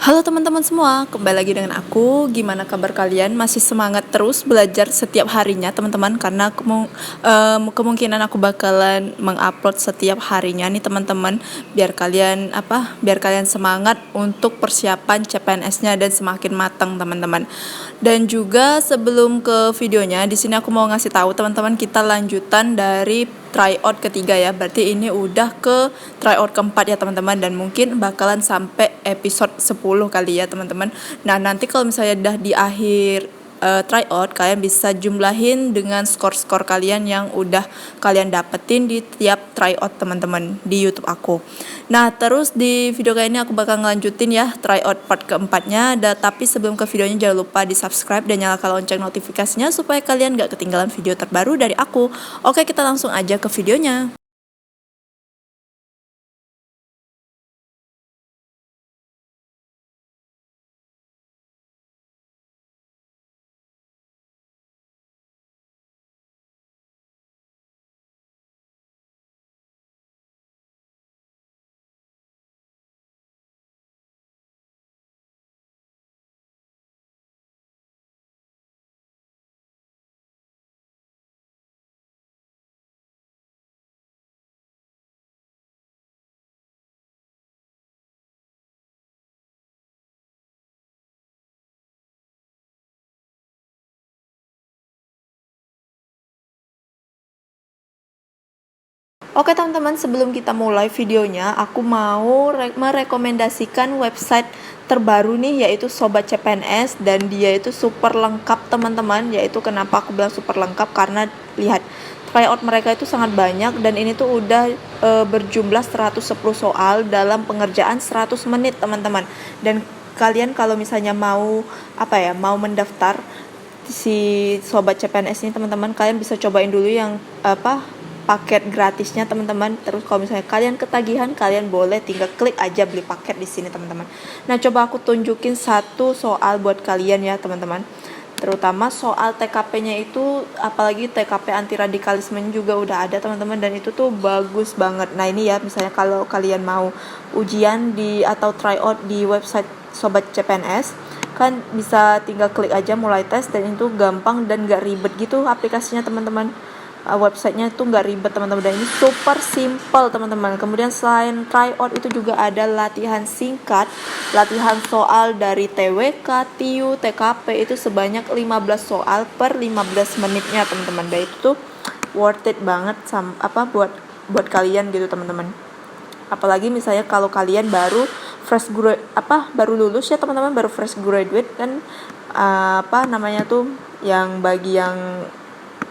Halo teman-teman semua, kembali lagi dengan aku. Gimana kabar kalian? Masih semangat terus belajar setiap harinya teman-teman? Karena kemungkinan aku bakalan mengupload setiap harinya nih teman-teman. Biar kalian semangat untuk persiapan CPNS-nya dan semakin matang teman-teman. Dan juga sebelum ke videonya, di sini aku mau ngasih tahu teman-teman, kita lanjutan dari tryout ketiga ya. Berarti ini udah ke tryout keempat ya teman-teman, dan mungkin bakalan sampai episode 10 kali ya teman-teman. Nah, nanti kalau misalnya udah di akhir tryout, kalian bisa jumlahin dengan skor-skor kalian yang udah kalian dapetin di tiap tryout teman-teman di YouTube aku. Nah, terus di video kali ini aku bakal ngelanjutin ya tryout part keempatnya. Tapi sebelum ke videonya, jangan lupa di subscribe dan nyalakan lonceng notifikasinya supaya kalian gak ketinggalan video terbaru dari aku. Oke, kita langsung aja ke videonya. Oke teman-teman, sebelum kita mulai videonya, aku mau merekomendasikan website terbaru nih, yaitu Sobat CPNS, dan dia itu super lengkap teman-teman. Yaitu kenapa aku bilang super lengkap, karena lihat tryout mereka itu sangat banyak, dan ini tuh udah berjumlah 110 soal dalam pengerjaan 100 menit teman-teman. Dan kalian kalau misalnya mau mau mendaftar si Sobat CPNS ini teman-teman, kalian bisa cobain dulu yang paket gratisnya teman-teman. Terus kalau misalnya kalian ketagihan, kalian boleh tinggal klik aja beli paket di sini teman-teman. Nah, coba aku tunjukin satu soal buat kalian ya teman-teman. Terutama soal TKP-nya itu, apalagi TKP anti radikalisme juga udah ada teman-teman, dan itu tuh bagus banget. Nah, ini ya misalnya kalau kalian mau ujian atau tryout di website Sobat CPNS, kan bisa tinggal klik aja mulai tes, dan itu gampang dan gak ribet gitu aplikasinya teman-teman. Websitenya tuh nggak ribet teman-teman, dan ini super simple teman-teman. Kemudian selain tryout itu juga ada latihan singkat, latihan soal dari TWK, TIU, TKP itu sebanyak 15 soal per 15 menitnya teman-teman. Dan itu tuh worth it banget buat kalian gitu teman-teman. Apalagi misalnya kalau kalian baru lulus ya teman-teman, baru fresh graduate kan, yang bagi yang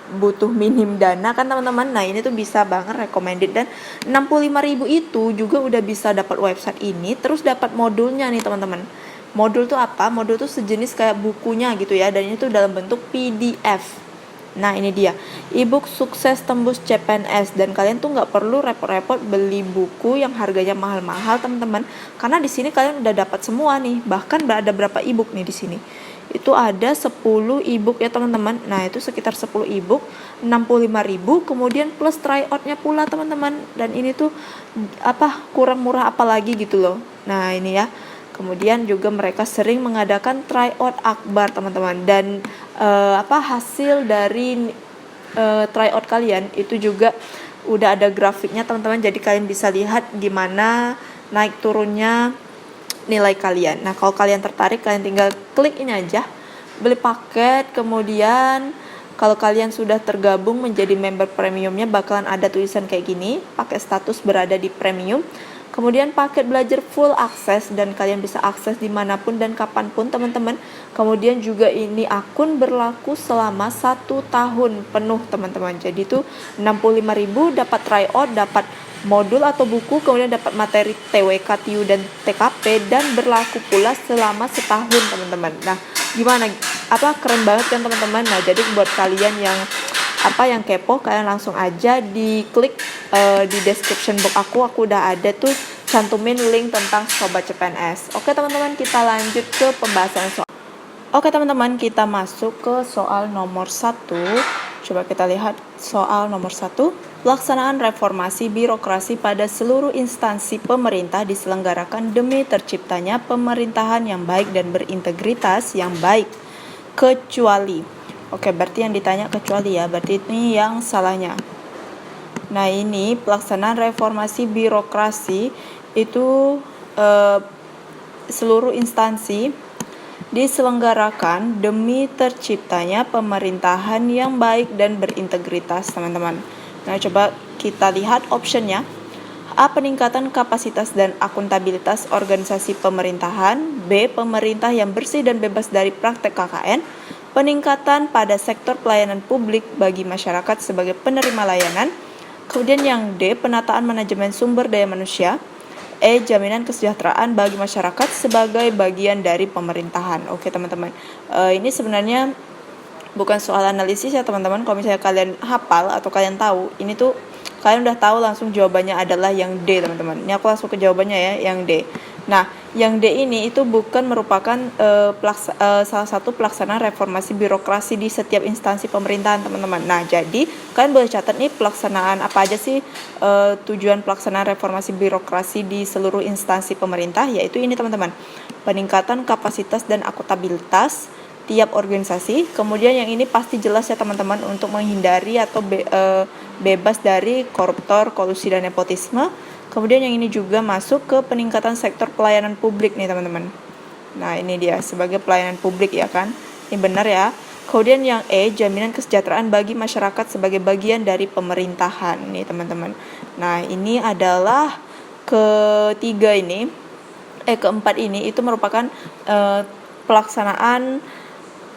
butuh minim dana kan teman-teman. Nah, ini tuh bisa banget recommended, dan 65.000 itu juga udah bisa dapat website ini, terus dapat modulnya nih teman-teman. Modul tuh apa? Modul tuh sejenis kayak bukunya gitu ya, dan ini tuh dalam bentuk PDF. Nah, ini dia ebook sukses tembus CPNS, dan kalian tuh nggak perlu repot-repot beli buku yang harganya mahal-mahal teman-teman, karena di sini kalian udah dapat semua nih. Bahkan ada berapa ebook nih di sini? Itu ada 10 ebook ya teman-teman. Nah, itu sekitar 10 ebook 65.000, kemudian plus tryoutnya pula teman-teman. Dan ini tuh kurang murah apalagi gitu loh. Nah, ini ya. Kemudian juga mereka sering mengadakan tryout akbar teman-teman, dan hasil dari tryout kalian itu juga udah ada grafiknya teman-teman. Jadi kalian bisa lihat gimana naik turunnya nilai kalian. Nah, kalau kalian tertarik, kalian tinggal klik ini aja, beli paket. Kemudian kalau kalian sudah tergabung menjadi member premiumnya, bakalan ada tulisan kayak gini, pakai status berada di premium. Kemudian paket belajar full akses, dan kalian bisa akses dimanapun dan kapanpun teman-teman. Kemudian juga ini akun berlaku selama 1 tahun penuh teman-teman. Jadi itu 65.000 dapat tryout, dapat modul atau buku, kemudian dapat materi TWK, TIU, dan TKP, dan berlaku pula selama setahun teman-teman. Nah, gimana? Keren banget kan teman-teman? Nah, jadi buat kalian yang kepo, kalian langsung aja diklik di description box aku udah ada tuh cantumin link tentang Sobat CPNS. Oke teman-teman, kita lanjut ke pembahasan soal. Oke teman-teman, kita masuk ke soal nomor 1. Coba kita lihat soal nomor 1. Pelaksanaan reformasi birokrasi pada seluruh instansi pemerintah diselenggarakan demi terciptanya pemerintahan yang baik dan berintegritas yang baik, kecuali. Oke, berarti yang ditanya kecuali ya, berarti ini yang salahnya. Nah, ini pelaksanaan reformasi birokrasi itu seluruh instansi diselenggarakan demi terciptanya pemerintahan yang baik dan berintegritas, teman-teman. Nah, coba kita lihat optionnya. A. Peningkatan kapasitas dan akuntabilitas organisasi pemerintahan. B. Pemerintah yang bersih dan bebas dari praktek KKN. Peningkatan pada sektor pelayanan publik bagi masyarakat sebagai penerima layanan. Kemudian yang D. Penataan manajemen sumber daya manusia. E. Jaminan kesejahteraan bagi masyarakat sebagai bagian dari pemerintahan. Oke, teman-teman. Ini sebenarnya bukan soal analisis ya, teman-teman. Kalau misalnya kalian hafal atau kalian tahu, ini tuh kalian udah tahu langsung jawabannya adalah yang D, teman-teman. Ini aku langsung ke jawabannya ya, yang D. Nah, yang D ini itu bukan merupakan salah satu pelaksanaan reformasi birokrasi di setiap instansi pemerintahan, teman-teman. Nah, jadi kalian boleh catat nih pelaksanaan apa aja sih tujuan pelaksanaan reformasi birokrasi di seluruh instansi pemerintah, yaitu ini, teman-teman. Peningkatan kapasitas dan akuntabilitas tiap organisasi. Kemudian yang ini pasti jelas ya, teman-teman, untuk menghindari atau bebas dari koruptor, kolusi, dan nepotisme. Kemudian yang ini juga masuk ke peningkatan sektor pelayanan publik nih, teman-teman. Nah, ini dia sebagai pelayanan publik ya kan. Ini benar ya. Kemudian yang E, jaminan kesejahteraan bagi masyarakat sebagai bagian dari pemerintahan nih, teman-teman. Nah, ini adalah keempat ini itu merupakan pelaksanaan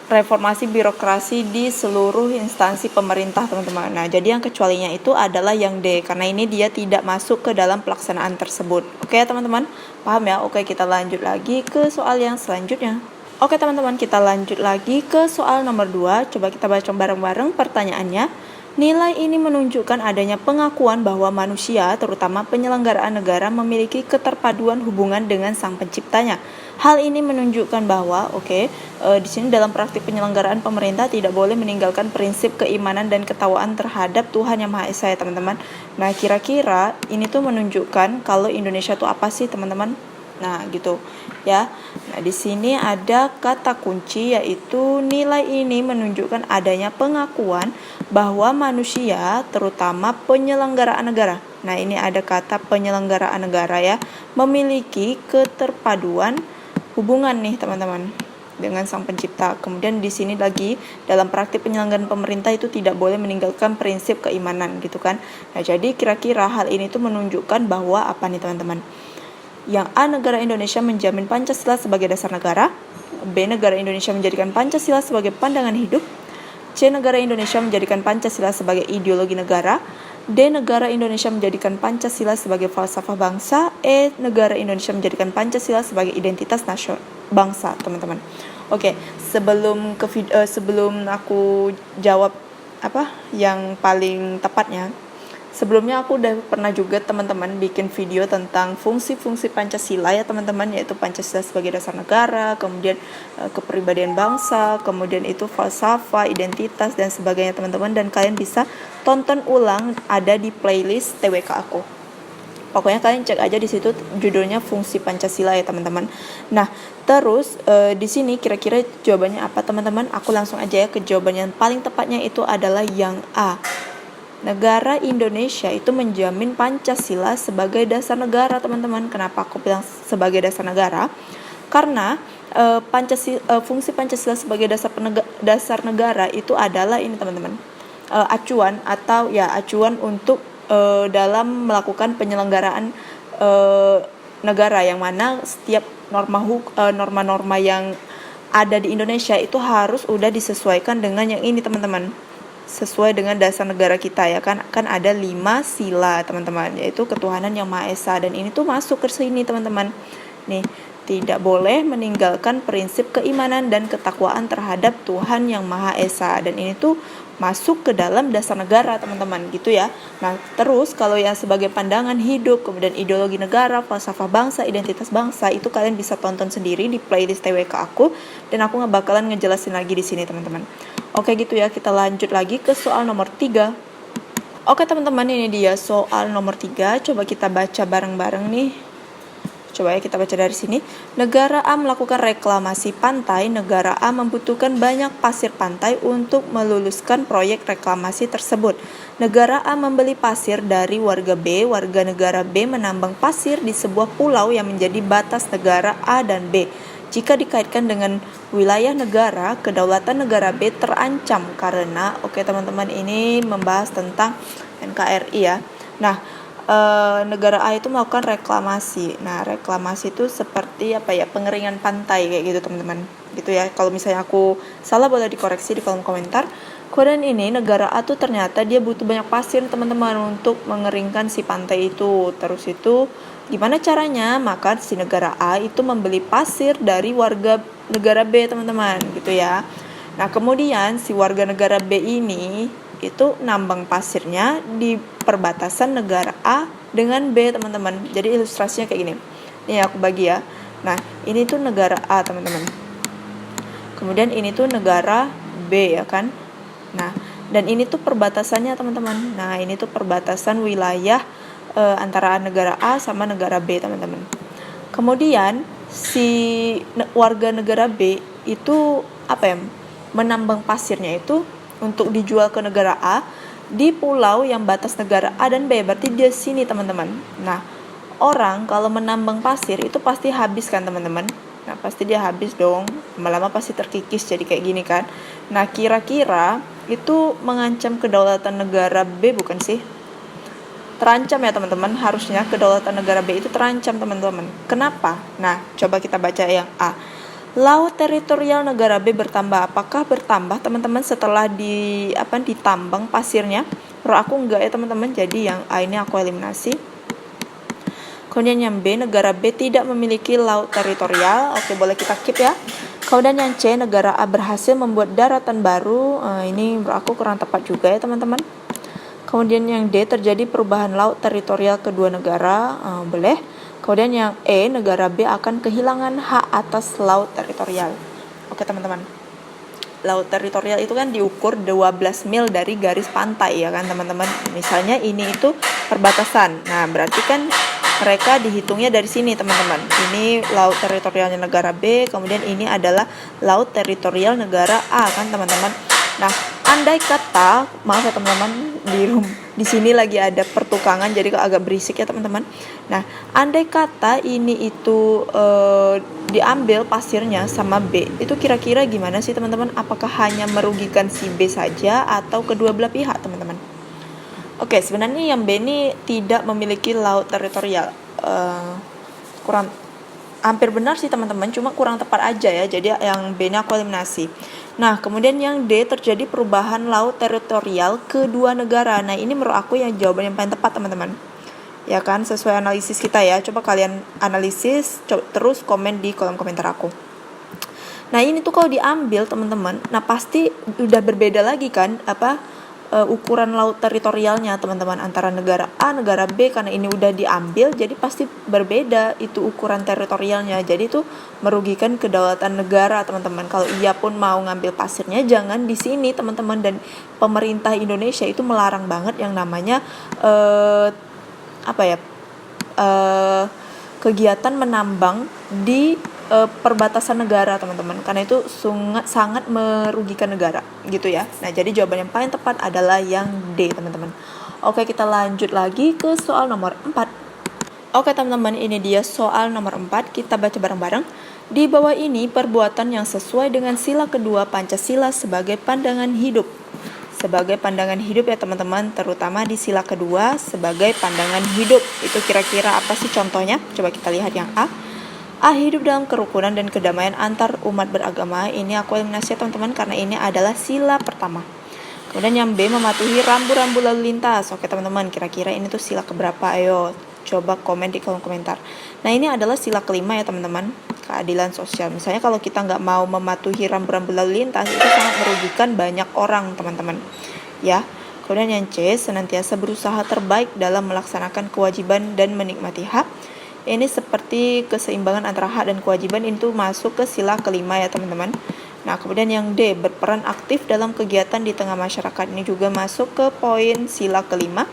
reformasi birokrasi di seluruh instansi pemerintah, teman-teman. Nah, jadi yang kecualinya itu adalah yang D, karena ini dia tidak masuk ke dalam pelaksanaan tersebut. Oke, teman-teman, paham ya? Oke, kita lanjut lagi ke soal yang selanjutnya. Oke, teman-teman, kita lanjut lagi ke soal nomor 2. Coba kita baca bareng-bareng pertanyaannya. Nilai ini menunjukkan adanya pengakuan bahwa manusia, terutama penyelenggaraan negara, memiliki keterpaduan hubungan dengan sang penciptanya. Hal ini menunjukkan bahwa, di sini dalam praktik penyelenggaraan pemerintah tidak boleh meninggalkan prinsip keimanan dan ketakwaan terhadap Tuhan Yang Maha Esa ya, teman-teman. Nah, kira-kira ini tuh menunjukkan kalau Indonesia tuh apa sih, teman-teman? Nah, gitu ya. Nah, di sini ada kata kunci, yaitu nilai ini menunjukkan adanya pengakuan bahwa manusia, terutama penyelenggaraan negara. Nah, ini ada kata penyelenggaraan negara ya, memiliki keterpaduan hubungan nih, teman-teman, dengan sang pencipta. Kemudian di sini lagi dalam praktik penyelenggaraan pemerintah itu tidak boleh meninggalkan prinsip keimanan gitu kan. Nah, jadi kira-kira hal ini tuh menunjukkan bahwa apa nih, teman-teman? Yang A, negara Indonesia menjamin Pancasila sebagai dasar negara. B, negara Indonesia menjadikan Pancasila sebagai pandangan hidup. C, negara Indonesia menjadikan Pancasila sebagai ideologi negara. D, negara Indonesia menjadikan Pancasila sebagai falsafah bangsa. E, negara Indonesia menjadikan Pancasila sebagai identitas nasional bangsa, teman-teman. Oke, sebelum aku jawab apa yang paling tepatnya, sebelumnya aku udah pernah juga, teman-teman, bikin video tentang fungsi-fungsi Pancasila ya, teman-teman, yaitu Pancasila sebagai dasar negara, kemudian kepribadian bangsa, kemudian itu falsafah, identitas, dan sebagainya, teman-teman. Dan kalian bisa tonton ulang, ada di playlist TWK aku. Pokoknya kalian cek aja di situ, judulnya Fungsi Pancasila ya, teman-teman. Nah, terus di sini kira-kira jawabannya apa, teman-teman? Aku langsung aja ya ke jawabannya. Yang paling tepatnya itu adalah yang A. Negara Indonesia itu menjamin Pancasila sebagai dasar negara, teman-teman. Kenapa aku bilang sebagai dasar negara? Karena fungsi Pancasila sebagai dasar negara itu adalah ini, teman-teman, acuan untuk dalam melakukan penyelenggaraan negara, yang mana setiap norma-norma yang ada di Indonesia itu harus udah disesuaikan dengan yang ini, teman-teman, sesuai dengan dasar negara kita ya kan ada 5 sila, teman-teman, yaitu ketuhanan yang Maha Esa, dan ini tuh masuk ke sini, teman-teman. Nih, tidak boleh meninggalkan prinsip keimanan dan ketakwaan terhadap Tuhan Yang Maha Esa, dan ini tuh masuk ke dalam dasar negara, teman-teman, gitu ya. Nah, terus kalau yang sebagai pandangan hidup, kemudian ideologi negara, falsafah bangsa, identitas bangsa, itu kalian bisa tonton sendiri di playlist TWK aku, dan aku nggak bakalan ngejelasin lagi di sini, teman-teman. Oke, gitu ya. Kita lanjut lagi ke soal nomor 3. Oke teman-teman, ini dia soal nomor 3. Coba kita baca bareng-bareng nih. Coba ya kita baca dari sini. Negara A melakukan reklamasi pantai. Negara A membutuhkan banyak pasir pantai untuk meluluskan proyek reklamasi tersebut. Negara A membeli pasir dari warga B. Warga negara B menambang pasir di sebuah pulau yang menjadi batas negara A dan B. Jika dikaitkan dengan wilayah negara, kedaulatan negara B terancam karena, oke teman-teman, ini membahas tentang NKRI ya. Nah, negara A itu melakukan reklamasi. Nah, reklamasi itu seperti apa ya, pengeringan pantai kayak gitu teman-teman. Gitu ya. Kalau misalnya aku salah boleh dikoreksi di kolom komentar. Kemudian ini negara A tuh ternyata dia butuh banyak pasir teman-teman untuk mengeringkan si pantai itu. Terus itu gimana caranya? Maka si negara A itu membeli pasir dari warga negara B teman-teman gitu ya. Nah, kemudian si warga negara B ini itu nambang pasirnya di perbatasan negara A dengan B teman-teman. Jadi ilustrasinya kayak gini. Ini aku bagi ya. Nah, ini tuh negara A teman-teman. Kemudian ini tuh negara B ya kan. Nah, dan ini tuh perbatasannya teman-teman. Nah, ini tuh perbatasan wilayah antara negara A sama negara B teman-teman. Kemudian si warga negara B itu apa ya, menambang pasirnya itu untuk dijual ke negara A di pulau yang batas negara A dan B, berarti di sini teman-teman. Nah, orang kalau menambang pasir itu pasti habis kan teman-teman. Nah, pasti dia habis dong, lama-lama pasti terkikis jadi kayak gini kan. Nah, kira-kira itu mengancam kedaulatan negara B bukan sih? Terancam ya teman-teman, harusnya kedaulatan negara B itu terancam teman-teman. Kenapa? Nah, coba kita baca yang A. Laut teritorial negara B bertambah. Apakah bertambah teman-teman setelah ditambang pasirnya? Menurut aku enggak ya teman-teman. Jadi yang A ini aku eliminasi. Kemudian yang B, negara B tidak memiliki laut teritorial. Oke, boleh kita keep ya. Kemudian yang C, negara A berhasil membuat daratan baru. Ini menurut aku kurang tepat juga ya teman-teman. Kemudian yang D, terjadi perubahan laut teritorial kedua negara. Boleh. Kemudian yang E, negara B akan kehilangan hak atas laut teritorial. Oke teman-teman. Laut teritorial itu kan diukur 12 mil dari garis pantai ya kan teman-teman. Misalnya ini itu perbatasan. Nah, berarti kan mereka dihitungnya dari sini teman-teman. Ini laut teritorialnya negara B, kemudian ini adalah laut teritorial negara A kan teman-teman. Nah, andai kata, maaf ya teman-teman, di sini lagi ada pertukangan jadi agak berisik ya teman-teman. Nah, andai kata ini itu diambil pasirnya sama B, itu kira-kira gimana sih teman-teman? Apakah hanya merugikan si B saja atau kedua belah pihak teman-teman? Oke, sebenarnya yang B ini tidak memiliki laut teritorial. Kurang hampir benar sih teman-teman, cuma kurang tepat aja ya. Jadi yang B ini aku eliminasi. Nah, kemudian yang D, terjadi perubahan laut teritorial kedua negara. Nah, ini menurut aku yang jawaban yang paling tepat teman-teman. Ya kan, sesuai analisis kita ya. Coba kalian analisis, terus komen di kolom komentar aku. Nah, ini tuh kalau diambil teman-teman, nah pasti udah berbeda lagi kan ukuran laut teritorialnya teman-teman antara negara A, negara B, karena ini udah diambil jadi pasti berbeda itu ukuran teritorialnya. Jadi itu merugikan kedaulatan negara teman-teman. Kalau ia pun mau ngambil pasirnya jangan di sini teman-teman, dan pemerintah Indonesia itu melarang banget yang namanya kegiatan menambang di perbatasan negara teman-teman, karena itu sangat merugikan negara gitu ya. Nah, jadi jawaban yang paling tepat adalah yang D teman-teman. Oke, kita lanjut lagi ke soal nomor 4. Oke teman-teman, ini dia soal nomor 4. Kita baca bareng-bareng. Di bawah ini perbuatan yang sesuai dengan sila kedua Pancasila sebagai pandangan hidup. Sebagai pandangan hidup ya teman-teman, terutama di sila kedua sebagai pandangan hidup. Itu kira-kira apa sih contohnya? Coba kita lihat yang A. A, hidup dalam kerukunan dan kedamaian antar umat beragama. Ini aku eliminasi teman-teman karena ini adalah sila pertama. Kemudian yang B, mematuhi rambu-rambu lalu lintas. Oke teman-teman, kira-kira ini tuh sila keberapa? Ayo coba komen di kolom komentar. Nah, ini adalah sila kelima ya teman-teman, keadilan sosial. Misalnya kalau kita nggak mau mematuhi rambu-rambu lalu lintas, itu sangat merugikan banyak orang teman-teman ya. Kemudian yang C, senantiasa berusaha terbaik dalam melaksanakan kewajiban dan menikmati hak. Ini seperti keseimbangan antara hak dan kewajiban, itu masuk ke sila kelima ya teman-teman. Nah, kemudian yang D, berperan aktif dalam kegiatan di tengah masyarakat. Ini juga masuk ke poin sila kelima.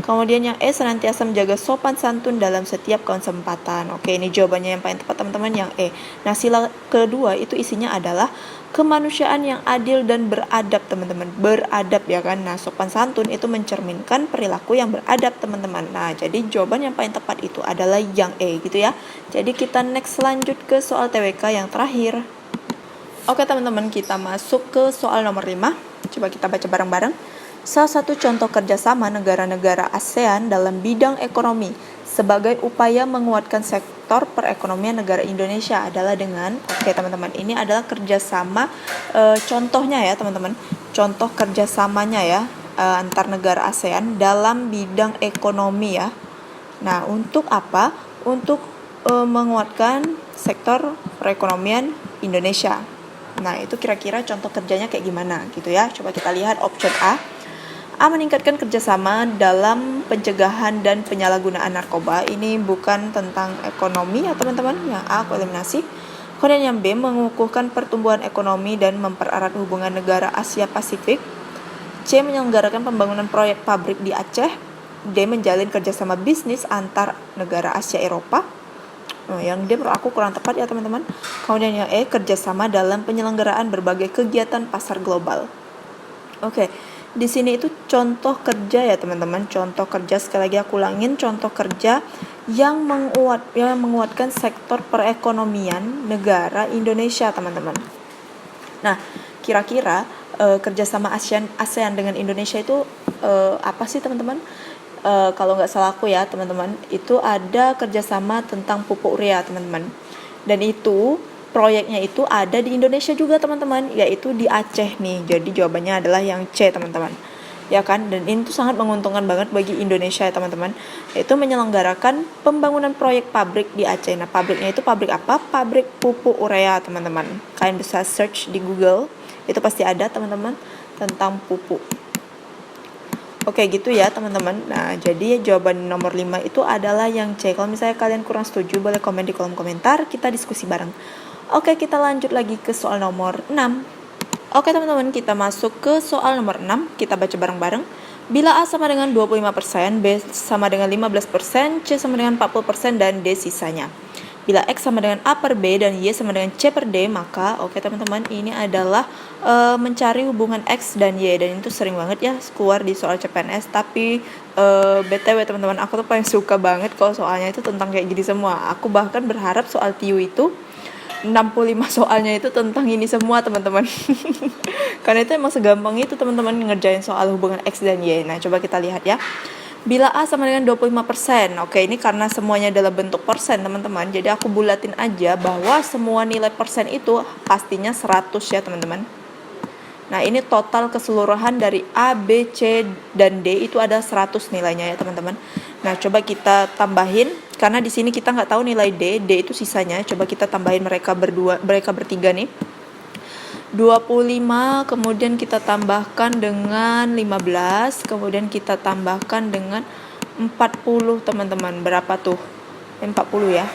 Kemudian yang E, senantiasa menjaga sopan santun dalam setiap kesempatan. Oke, ini jawabannya yang paling tepat teman-teman, yang E. Nah, sila kedua itu isinya adalah kemanusiaan yang adil dan beradab, teman-teman. Beradab ya kan. Nah, sopan santun itu mencerminkan perilaku yang beradab, teman-teman. Nah, jadi jawaban yang paling tepat itu adalah yang E gitu ya. Jadi kita next lanjut ke soal TWK yang terakhir. Oke teman-teman, kita masuk ke soal nomor 5. Coba kita baca bareng-bareng. Salah satu contoh kerjasama negara-negara ASEAN dalam bidang ekonomi sebagai upaya menguatkan sektor perekonomian negara Indonesia adalah dengan, oke teman-teman, ini adalah kerjasama, contohnya ya teman-teman, contoh kerjasamanya ya, antar negara ASEAN dalam bidang ekonomi ya. Nah, untuk apa? Untuk menguatkan sektor perekonomian Indonesia. Nah, itu kira-kira contoh kerjanya kayak gimana gitu ya. Coba kita lihat option A. A, meningkatkan kerjasama dalam pencegahan dan penyalahgunaan narkoba. Ini bukan tentang ekonomi ya teman-teman. Yang A aku eliminasi. Kemudian yang B, mengukuhkan pertumbuhan ekonomi dan mempererat hubungan negara Asia Pasifik. C, menyelenggarakan pembangunan proyek pabrik di Aceh. D, menjalin kerjasama bisnis antar negara Asia Eropa. Yang D menurut aku kurang tepat ya teman-teman. Kemudian yang E, kerjasama dalam penyelenggaraan berbagai kegiatan pasar global. Oke, di sini itu contoh kerja ya teman-teman. Contoh kerja, sekali lagi aku ulangin, contoh kerja yang menguatkan sektor perekonomian negara Indonesia teman-teman. Nah, kira-kira kerjasama ASEAN dengan Indonesia itu apa sih teman-teman? Kalau nggak salah aku ya teman-teman, itu ada kerjasama tentang pupuk urea teman-teman, dan itu proyeknya itu ada di Indonesia juga teman-teman, yaitu di Aceh nih. Jadi jawabannya adalah yang C teman-teman ya kan. Dan ini tuh sangat menguntungkan banget bagi Indonesia ya teman-teman, yaitu menyelenggarakan pembangunan proyek pabrik di Aceh. Nah, pabriknya itu pabrik apa? Pabrik pupuk urea teman-teman. Kalian bisa search di Google, itu pasti ada teman-teman tentang pupuk. Oke gitu ya teman-teman. Nah, jadi jawaban nomor 5 itu adalah yang C. Kalau misalnya kalian kurang setuju, boleh komen di kolom komentar, kita diskusi bareng. Oke, kita lanjut lagi ke soal nomor 6. Oke teman-teman, kita masuk ke soal nomor 6. Kita baca bareng-bareng. Bila A sama dengan 25%, B sama dengan 15%, C sama dengan 40%, dan D sisanya. Bila X sama dengan A per B dan Y sama dengan C per D, maka oke teman-teman, ini adalah mencari hubungan X dan Y. Dan itu sering banget ya keluar di soal CPNS. Tapi BTW teman-teman, aku tuh paling suka banget kalau soalnya itu tentang kayak gini semua. Aku bahkan berharap soal TIU itu 65 soalnya itu tentang ini semua teman-teman. Karena itu emang segampang itu teman-teman ngerjain soal hubungan X dan Y. Nah, coba kita lihat ya. Bila A sama dengan 25%, oke, ini karena semuanya adalah bentuk persen teman-teman, jadi aku bulatin aja bahwa semua nilai persen itu pastinya 100 ya teman-teman. Nah, ini total keseluruhan dari A, B, C, dan D itu ada 100 nilainya ya teman-teman. Nah, coba kita tambahin, karena di sini kita nggak tahu nilai D itu sisanya. Coba kita tambahin mereka bertiga nih. 25, kemudian kita tambahkan dengan 15, kemudian kita tambahkan dengan 40 teman-teman. Berapa tuh? 40 ya.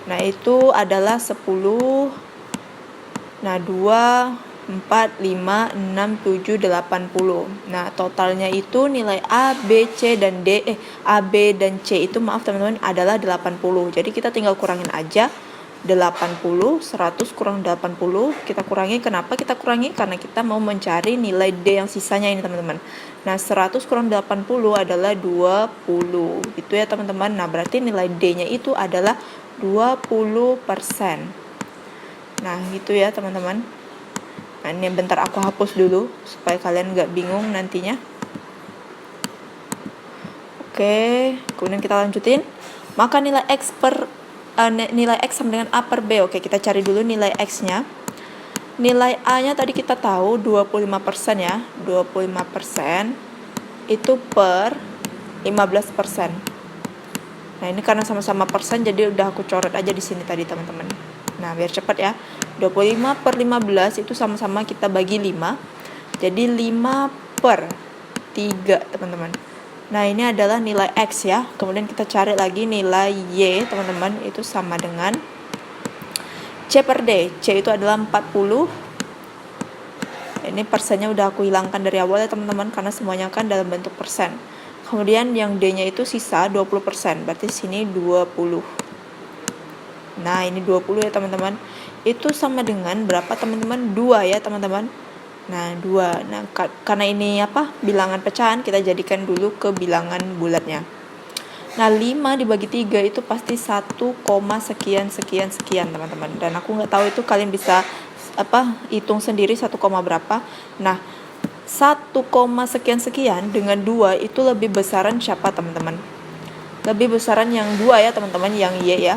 Nah, itu adalah 10. Nah, 2, 4, 5, 6, 7, 80. Nah, totalnya itu nilai A, B, C, dan D. A, B, dan C itu maaf teman-teman adalah 80. Jadi kita tinggal kurangin aja. 80, 100 kurang 80, kita kurangi. Kenapa kita kurangi? Karena kita mau mencari nilai D yang sisanya ini teman-teman. Nah, 100 kurang 80 adalah 20, gitu ya teman-teman. Nah, berarti nilai D-nya itu adalah 20%. Nah, gitu ya teman-teman. Nah, ini bentar aku hapus dulu supaya kalian gak bingung nantinya. Oke, kemudian kita lanjutin. Maka nilai X sama dengan A per B. Oke, kita cari dulu nilai X-nya. Nilai A-nya tadi kita tahu 25% ya. 25% itu per 15%. Nah, ini karena sama-sama persen jadi udah aku coret aja di sini tadi teman-teman. Nah, biar cepat ya. 25 per 15 itu sama-sama kita bagi 5. Jadi 5 per 3 teman-teman. Nah, ini adalah nilai X ya. Kemudian kita cari lagi nilai Y, teman-teman, itu sama dengan C per D. C itu adalah 40. ini persennya udah aku hilangkan dari awal ya teman-teman, karena semuanya kan dalam bentuk persen. Kemudian yang D-nya itu sisa 20%, berarti sini 20. Nah, ini 20 ya teman-teman. Itu sama dengan berapa teman-teman? 2 ya teman-teman. Nah, 2. Nah, karena ini bilangan pecahan, kita jadikan dulu ke bilangan bulatnya. Nah, 5 dibagi 3 itu pasti 1, sekian teman-teman. Dan aku nggak tahu itu kalian bisa hitung sendiri 1, berapa. Nah, 1, sekian dengan 2 itu lebih besaran siapa teman-teman? Lebih besaran yang 2 ya teman-teman, yang Y ya.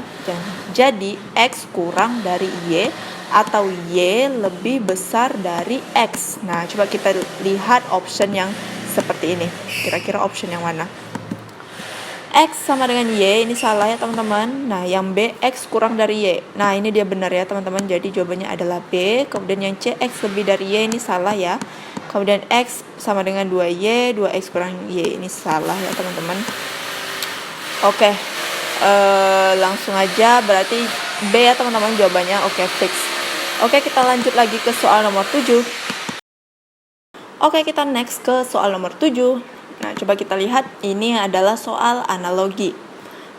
Jadi X kurang dari Y atau Y lebih besar dari X. Nah, coba kita lihat option yang seperti ini. Kira-kira option yang mana? X sama dengan Y, ini salah ya teman-teman. Nah, yang B, X kurang dari Y. Nah, ini dia benar ya teman-teman. Jadi jawabannya adalah B. Kemudian yang C, X lebih dari Y, ini salah ya. Kemudian X sama dengan 2Y, 2X kurang Y, ini salah ya teman-teman. Oke, langsung aja, berarti B ya teman-teman jawabannya. Oke, fix. Oke, kita lanjut lagi ke soal nomor 7. Oke, kita next ke soal nomor 7. Nah, coba kita lihat, ini adalah soal analogi.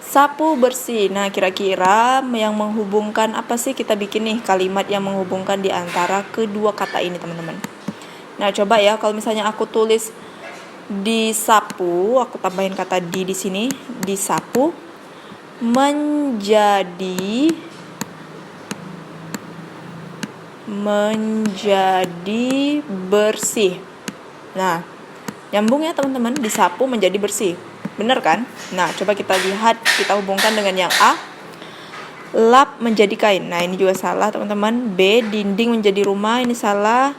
Sapu bersih. Nah, kira-kira yang menghubungkan apa sih, kita bikin nih kalimat yang menghubungkan di antara kedua kata ini, teman-teman. Nah, coba ya, kalau misalnya aku tulis disapu, aku tambahin kata di sini, disapu menjadi bersih. Nah, nyambung ya teman-teman, disapu menjadi bersih. Bener kan? Nah, coba kita lihat, kita hubungkan dengan yang A. Lap menjadi kain. Nah, ini juga salah teman-teman. B, dinding menjadi rumah. Ini salah.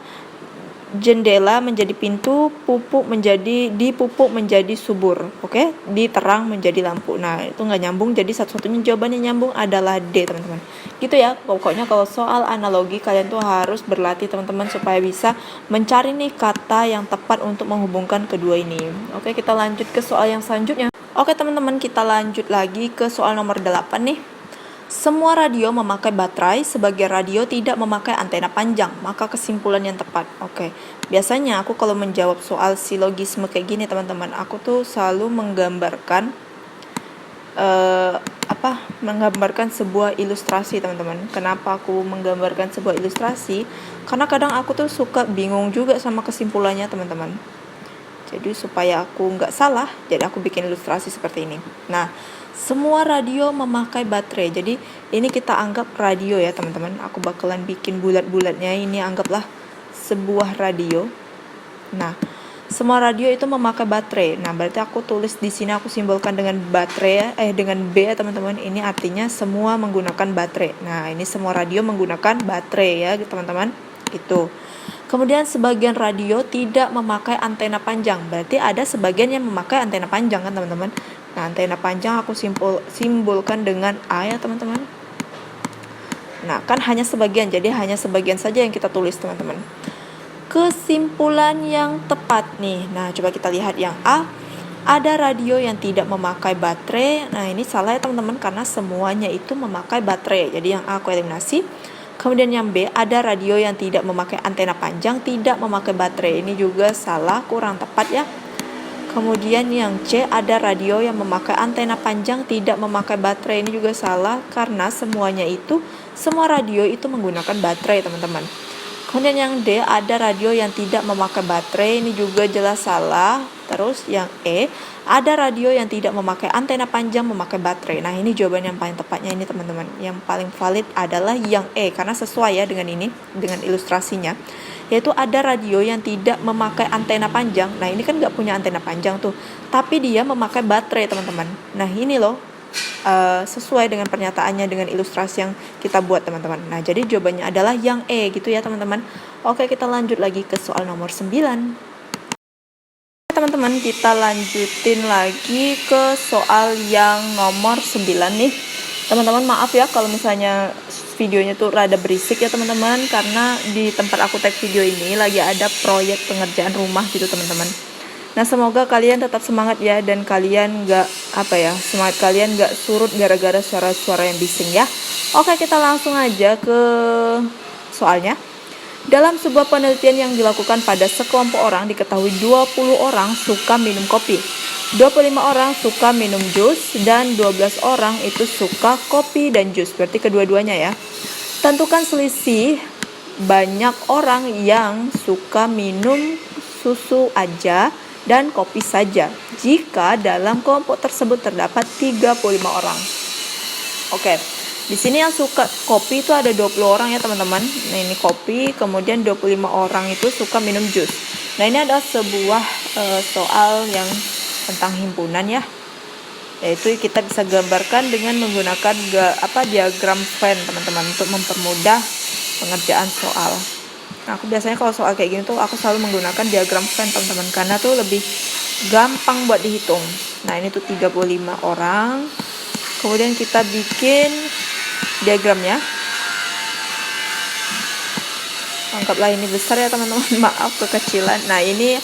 Jendela menjadi pintu. Dipupuk menjadi subur. Oke? Diterang menjadi lampu. Nah, itu nggak nyambung. Jadi satu-satunya jawaban yang nyambung adalah D, teman-teman. Gitu ya. Pokoknya kalau soal analogi, kalian tuh harus berlatih teman-teman supaya bisa mencari nih kata yang tepat untuk menghubungkan kedua ini. Oke, kita lanjut ke soal yang selanjutnya. Oke teman-teman, kita lanjut lagi ke soal nomor 8 nih. Semua radio memakai baterai, sebagian radio tidak memakai antena panjang, maka kesimpulan yang tepat. Oke, biasanya aku kalau menjawab soal silogisme kayak gini teman-teman, aku tuh selalu menggambarkan sebuah ilustrasi teman-teman. Kenapa aku menggambarkan sebuah ilustrasi? Karena kadang aku tuh suka bingung juga sama kesimpulannya teman-teman. Jadi supaya aku nggak salah, jadi aku bikin ilustrasi seperti ini. Nah, semua radio memakai baterai. Jadi ini kita anggap radio ya teman-teman. Aku bakalan bikin bulat-bulatnya. Ini anggaplah sebuah radio. Nah, semua radio itu memakai baterai. Nah, berarti aku tulis di sini, aku simbolkan dengan baterai dengan B ya teman-teman. Ini artinya semua menggunakan baterai. Nah, ini semua radio menggunakan baterai ya teman-teman. Itu. Kemudian sebagian radio tidak memakai antena panjang. Berarti ada sebagian yang memakai antena panjang kan teman-teman. Nah, antena panjang aku simbolkan dengan A ya teman-teman. Nah, kan hanya sebagian, jadi hanya sebagian saja yang kita tulis teman-teman. Kesimpulan yang tepat nih. Nah, coba kita lihat yang A. Ada radio yang tidak memakai baterai. Nah, ini salah ya teman-teman, karena semuanya itu memakai baterai. Jadi yang A aku eliminasi. Kemudian yang B, ada radio yang tidak memakai antena panjang, tidak memakai baterai. Ini juga salah, kurang tepat ya. Kemudian yang C, ada radio yang memakai antena panjang, tidak memakai baterai. Ini juga salah, karena semua radio itu menggunakan baterai teman-teman. Kemudian yang D, ada radio yang tidak memakai baterai. Ini juga jelas salah. Terus yang E, ada radio yang tidak memakai antena panjang, memakai baterai. Nah, ini jawaban yang paling tepatnya ini teman-teman. Yang paling valid adalah yang E, karena sesuai ya dengan ini, dengan ilustrasinya. Yaitu ada radio yang tidak memakai antena panjang. Nah, ini kan nggak punya antena panjang tuh, tapi dia memakai baterai teman-teman. Nah, ini loh sesuai dengan pernyataannya, dengan ilustrasi yang kita buat teman-teman. Nah, jadi jawabannya adalah yang E gitu ya teman-teman. Oke, kita lanjut lagi ke soal nomor 9. Teman-teman, kita lanjutin lagi ke soal yang nomor 9 nih. Teman-teman, maaf ya kalau misalnya videonya tuh rada berisik ya teman-teman, karena di tempat aku tag video ini lagi ada proyek pengerjaan rumah gitu teman-teman. Nah, semoga kalian tetap semangat ya, dan kalian semangat kalian gak surut gara-gara suara-suara yang bising ya. Oke, kita langsung aja ke soalnya. Dalam sebuah penelitian yang dilakukan pada sekelompok orang, diketahui 20 orang suka minum kopi, 25 orang suka minum jus, dan 12 orang itu suka kopi dan jus, berarti kedua-duanya ya. Tentukan selisih banyak orang yang suka minum susu aja dan kopi saja jika dalam kelompok tersebut terdapat 35 orang. Oke. Di sini yang suka kopi itu ada 20 orang ya teman-teman. Nah ini kopi, kemudian 25 orang itu suka minum jus. Nah ini adalah sebuah soal yang tentang himpunan ya. Yaitu kita bisa gambarkan dengan menggunakan diagram Venn teman-teman untuk mempermudah pengerjaan soal. Nah aku biasanya kalau soal kayak gini tuh aku selalu menggunakan diagram Venn teman-teman, karena tuh lebih gampang buat dihitung. Nah ini tuh 35 orang. Kemudian kita bikin diagramnya. Anggaplah ini besar ya teman-teman, maaf kekecilan. Nah ini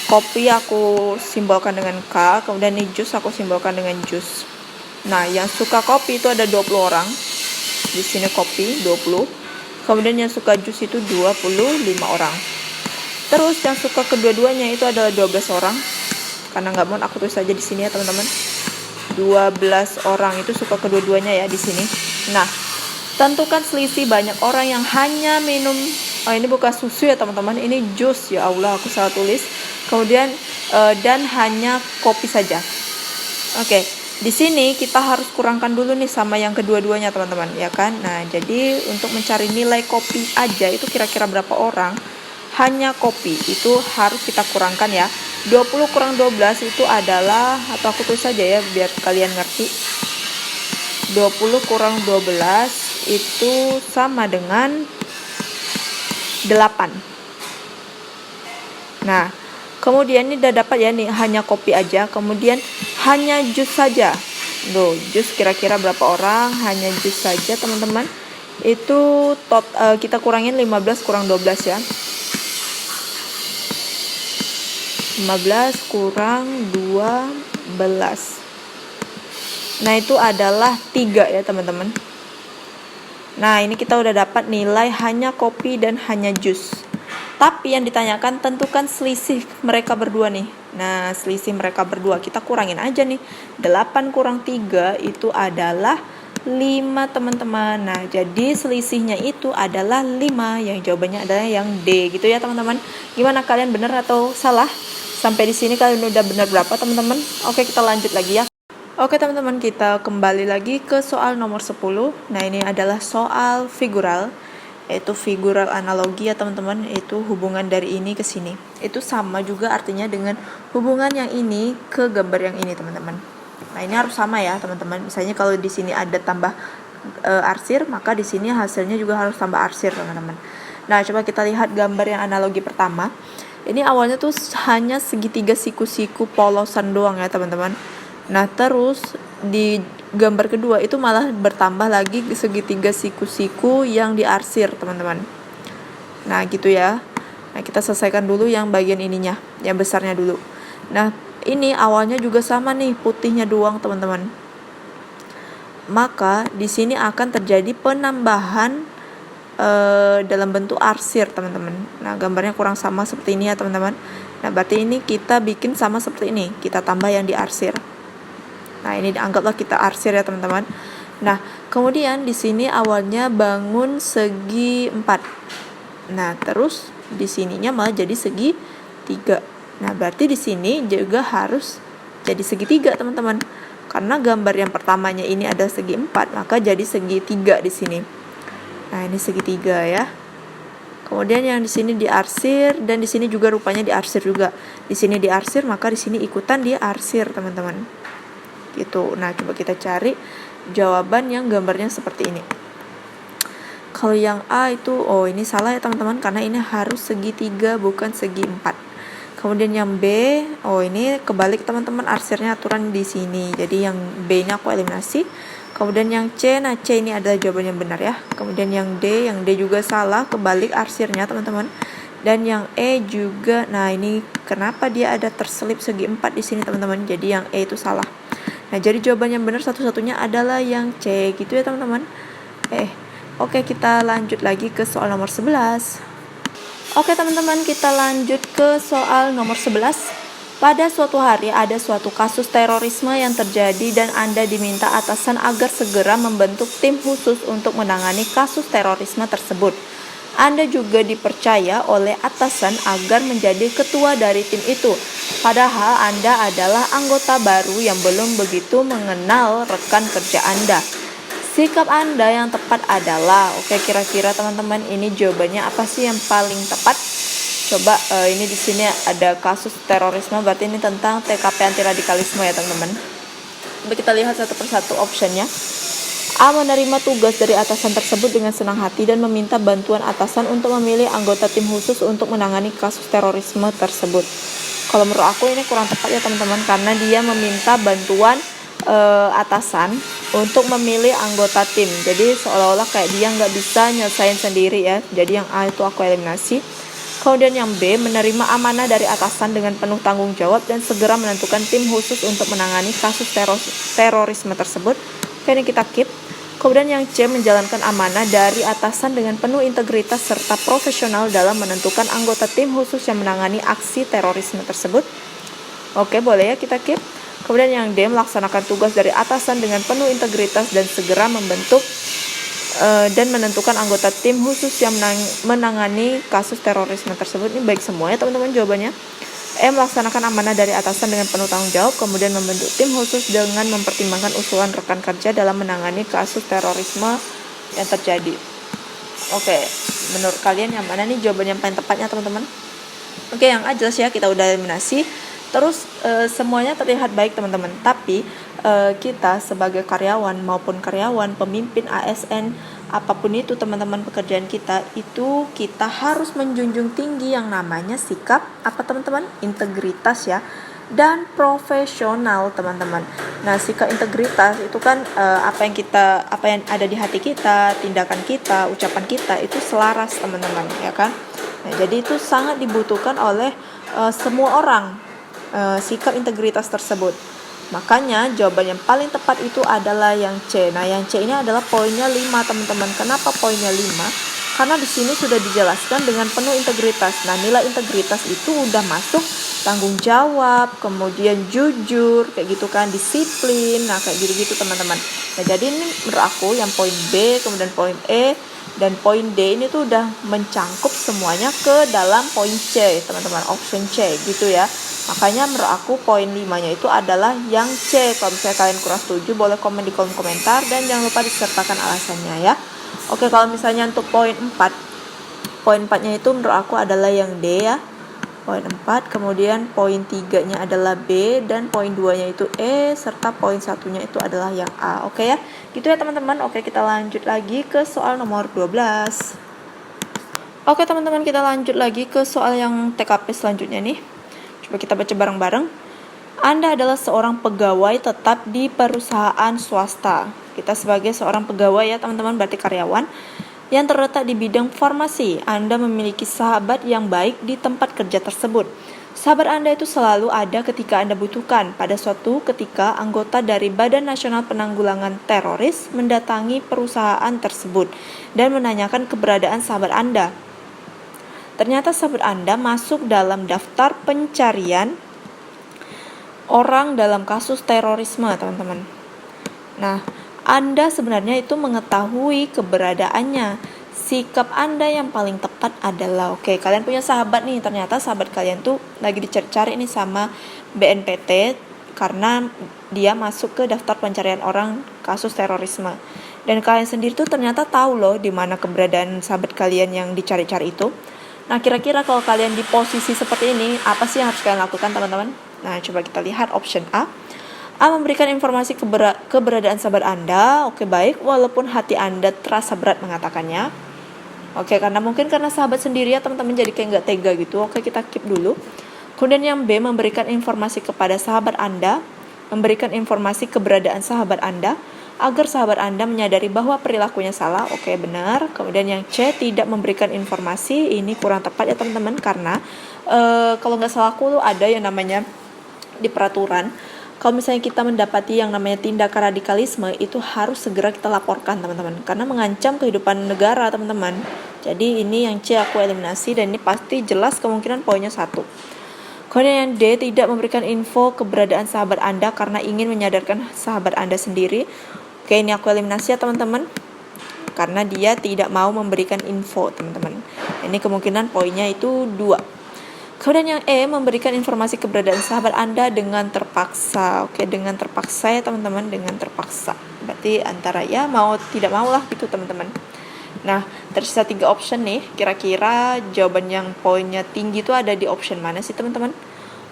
kopi aku simbolkan dengan K, kemudian ini jus aku simbolkan dengan jus. Nah yang suka kopi itu ada 20 orang. Di sini kopi 20. Kemudian yang suka jus itu 25 orang. Terus yang suka kedua-duanya itu adalah 12 orang. Karena nggak mau aku tulis saja di sini ya teman-teman. 12 orang itu suka kedua-duanya ya di sini. Nah, tentukan selisih banyak orang yang hanya minum, ini bukan susu ya teman-teman, ini jus, ya Allah aku salah tulis. Kemudian dan hanya kopi saja. Oke, di sini kita harus kurangkan dulu nih sama yang kedua-duanya teman-teman, ya kan? Nah, jadi untuk mencari nilai kopi aja itu kira-kira berapa orang, hanya kopi itu harus kita kurangkan ya. 20 kurang 12 itu adalah, atau aku tulis saja ya biar kalian ngerti. 20 kurang 12 itu sama dengan 8. Nah, kemudian ini udah dapat ya nih hanya kopi aja, kemudian hanya jus saja. Loh, jus kira-kira berapa orang? Hanya jus saja teman-teman. Itu kita kurangin 15 kurang 12 ya. 15 kurang 12. Nah itu adalah 3 ya teman-teman. Nah ini kita udah dapat nilai hanya kopi dan hanya jus. Tapi yang ditanyakan tentukan selisih mereka berdua nih. Nah selisih mereka berdua kita kurangin aja nih. 8 kurang 3 itu adalah 5 teman-teman. Nah jadi selisihnya itu adalah 5. Yang jawabannya adalah yang D gitu ya teman-teman. Gimana, kalian benar atau salah? Sampai di sini kalian udah benar berapa teman-teman? Oke kita lanjut lagi ya. Oke teman-teman, kita kembali lagi ke soal nomor 10. Nah ini adalah soal figural, yaitu figural analogi ya teman-teman, itu hubungan dari ini ke sini. Itu sama juga artinya dengan hubungan yang ini ke gambar yang ini teman-teman. Nah ini harus sama ya teman-teman. Misalnya kalau di sini ada tambah arsir, maka di sini hasilnya juga harus tambah arsir teman-teman. Nah coba kita lihat gambar yang analogi pertama. Ini awalnya tuh hanya segitiga siku-siku polosan doang ya teman-teman. Nah terus di gambar kedua itu malah bertambah lagi segitiga siku-siku yang diarsir teman-teman. Nah gitu ya. Nah kita selesaikan dulu yang bagian ininya, yang besarnya dulu. Nah ini awalnya juga sama nih, putihnya doang teman-teman. Maka di sini akan terjadi penambahan dalam bentuk arsir teman-teman. Nah gambarnya kurang sama seperti ini ya teman-teman. Nah berarti ini kita bikin sama seperti ini, kita tambah yang diarsir. Nah ini dianggaplah kita arsir ya teman-teman. Nah kemudian di sini awalnya bangun segi 4. Nah terus di sininya malah jadi segi 3. Nah berarti di sini juga harus jadi segi 3 teman-teman. Karena gambar yang pertamanya ini ada segi 4, maka jadi segi 3 di sini. Nah ini segitiga ya. Kemudian yang di sini diarsir, dan di sini juga rupanya diarsir juga. Di sini diarsir, maka di sini ikutan diarsir teman-teman. Gitu. Nah coba kita cari jawaban yang gambarnya seperti ini. Kalau yang A itu, ini salah ya teman-teman, karena ini harus segitiga bukan segi 4. Kemudian yang B, ini kebalik teman-teman, arsirnya aturan di sini. Jadi yang B ini aku eliminasi. Kemudian yang C, nah C ini adalah jawaban yang benar ya. Kemudian yang D juga salah, kebalik arsirnya teman-teman. Dan yang E juga, nah ini kenapa dia ada terselip segi 4 di sini teman-teman. Jadi yang E itu salah. Nah jadi jawaban yang benar satu-satunya adalah yang C gitu ya teman-teman. Oke kita lanjut lagi ke soal nomor 11. Oke teman-teman, kita lanjut ke soal nomor 11. Pada suatu hari ada suatu kasus terorisme yang terjadi dan Anda diminta atasan agar segera membentuk tim khusus untuk menangani kasus terorisme tersebut. Anda juga dipercaya oleh atasan agar menjadi ketua dari tim itu. Padahal Anda adalah anggota baru yang belum begitu mengenal rekan kerja Anda. Sikap Anda yang tepat adalah, oke, kira-kira teman-teman ini jawabannya apa sih yang paling tepat? Coba ini di sini ada kasus terorisme, berarti ini tentang TKP anti radikalisme ya teman-teman. Coba kita lihat satu persatu optionnya. A. Menerima tugas dari atasan tersebut dengan senang hati dan meminta bantuan atasan untuk memilih anggota tim khusus untuk menangani kasus terorisme tersebut. Kalau menurut aku ini kurang tepat ya teman-teman, karena dia meminta bantuan atasan untuk memilih anggota tim. Jadi seolah-olah kayak dia nggak bisa nyelesain sendiri ya. Jadi yang A itu aku eliminasi. Kemudian yang B, menerima amanah dari atasan dengan penuh tanggung jawab dan segera menentukan tim khusus untuk menangani kasus terorisme tersebut. Oke, ini kita keep. Kemudian yang C, menjalankan amanah dari atasan dengan penuh integritas serta profesional dalam menentukan anggota tim khusus yang menangani aksi terorisme tersebut. Oke, boleh ya kita keep. Kemudian yang D, melaksanakan tugas dari atasan dengan penuh integritas dan segera membentuk dan menentukan anggota tim khusus yang menangani kasus terorisme tersebut. Ini baik semua ya teman-teman jawabannya. E, melaksanakan amanah dari atasan dengan penuh tanggung jawab, kemudian membentuk tim khusus dengan mempertimbangkan usulan rekan kerja dalam menangani kasus terorisme yang terjadi. Oke, menurut kalian yang mana nih jawaban yang paling tepatnya teman-teman? Oke, yang A jelas ya, kita udah eliminasi. Terus semuanya terlihat baik teman-teman, tapi kita sebagai karyawan maupun karyawan, pemimpin ASN, apapun itu teman-teman pekerjaan kita, itu kita harus menjunjung tinggi yang namanya sikap apa teman-teman? Integritas ya, dan profesional teman-teman. Nah, sikap integritas itu kan apa yang ada di hati kita, tindakan kita, ucapan kita itu selaras teman-teman ya kan. Nah, jadi itu sangat dibutuhkan oleh semua orang. Sikap integritas tersebut. Makanya jawaban yang paling tepat itu adalah yang C. Nah, yang C ini adalah poinnya 5 teman-teman. Kenapa poinnya 5? Karena di sini sudah dijelaskan dengan penuh integritas. Nah, nilai integritas itu udah masuk tanggung jawab, kemudian jujur, kayak gitu kan, disiplin. Nah, kayak gitu-gitu teman-teman. Nah, jadi ini menurut aku yang poin B, kemudian poin E, dan poin D ini tuh udah mencangkup semuanya ke dalam poin C teman-teman, option C gitu ya. Makanya menurut aku poin 5-nya itu adalah yang C. Kalau misalnya kalian kurang setuju boleh komen di kolom komentar dan jangan lupa disertakan alasannya ya. Oke, kalau misalnya untuk poin 4, poin 4-nya itu menurut aku adalah yang D ya. Poin 4, kemudian poin 3-nya adalah B, dan poin 2-nya itu E, serta poin 1-nya itu adalah yang A. Oke ya, gitu ya teman-teman. Oke, kita lanjut lagi ke soal nomor 12. Oke teman-teman, kita lanjut lagi ke soal yang TKP selanjutnya nih. Coba kita baca bareng-bareng. Anda adalah seorang pegawai tetap di perusahaan swasta. Kita sebagai seorang pegawai ya teman-teman, berarti karyawan yang terletak di bidang farmasi. Anda memiliki sahabat yang baik di tempat kerja tersebut. Sahabat Anda itu selalu ada ketika Anda butuhkan. Pada suatu ketika, anggota dari Badan Nasional Penanggulangan Teroris mendatangi perusahaan tersebut dan menanyakan keberadaan sahabat Anda. Ternyata sahabat Anda masuk dalam daftar pencarian orang dalam kasus terorisme, teman-teman. Nah, Anda sebenarnya itu mengetahui keberadaannya. Sikap Anda yang paling tepat adalah, oke, kalian punya sahabat nih, ternyata sahabat kalian tuh lagi dicari-cari nih sama BNPT karena dia masuk ke daftar pencarian orang kasus terorisme. Dan kalian sendiri tuh ternyata tahu loh di mana keberadaan sahabat kalian yang dicari-cari itu. Nah, kira-kira kalau kalian di posisi seperti ini, apa sih yang harus kalian lakukan, teman-teman? Nah, coba kita lihat option A. A, memberikan informasi keberadaan sahabat Anda. Oke, baik, walaupun hati Anda terasa berat mengatakannya. Oke, karena sahabat sendiri ya, teman-teman, jadi kayak nggak tega gitu. Oke, kita keep dulu. Kemudian yang B, memberikan informasi kepada sahabat Anda. Memberikan informasi keberadaan sahabat Anda agar sahabat Anda menyadari bahwa perilakunya salah. Oke, benar. Kemudian yang C, tidak memberikan informasi. Ini kurang tepat ya teman-teman, karena kalau nggak salah aku tuh ada yang namanya di peraturan, kalau misalnya kita mendapati yang namanya tindakan radikalisme, itu harus segera kita laporkan teman-teman, karena mengancam kehidupan negara teman-teman. Jadi ini yang C aku eliminasi, dan ini pasti jelas kemungkinan poinnya 1. Kemudian yang D, tidak memberikan info keberadaan sahabat Anda karena ingin menyadarkan sahabat Anda sendiri. Oke, ini aku eliminasi ya teman-teman, karena dia tidak mau memberikan info teman-teman. Ini kemungkinan poinnya itu 2. Kemudian yang E, memberikan informasi keberadaan sahabat Anda dengan terpaksa. Oke, dengan terpaksa ya teman-teman, dengan terpaksa. Berarti antara ya mau tidak mau lah gitu teman-teman. Nah, tersisa 3 option nih. Kira-kira jawaban yang poinnya tinggi itu ada di option mana sih teman-teman?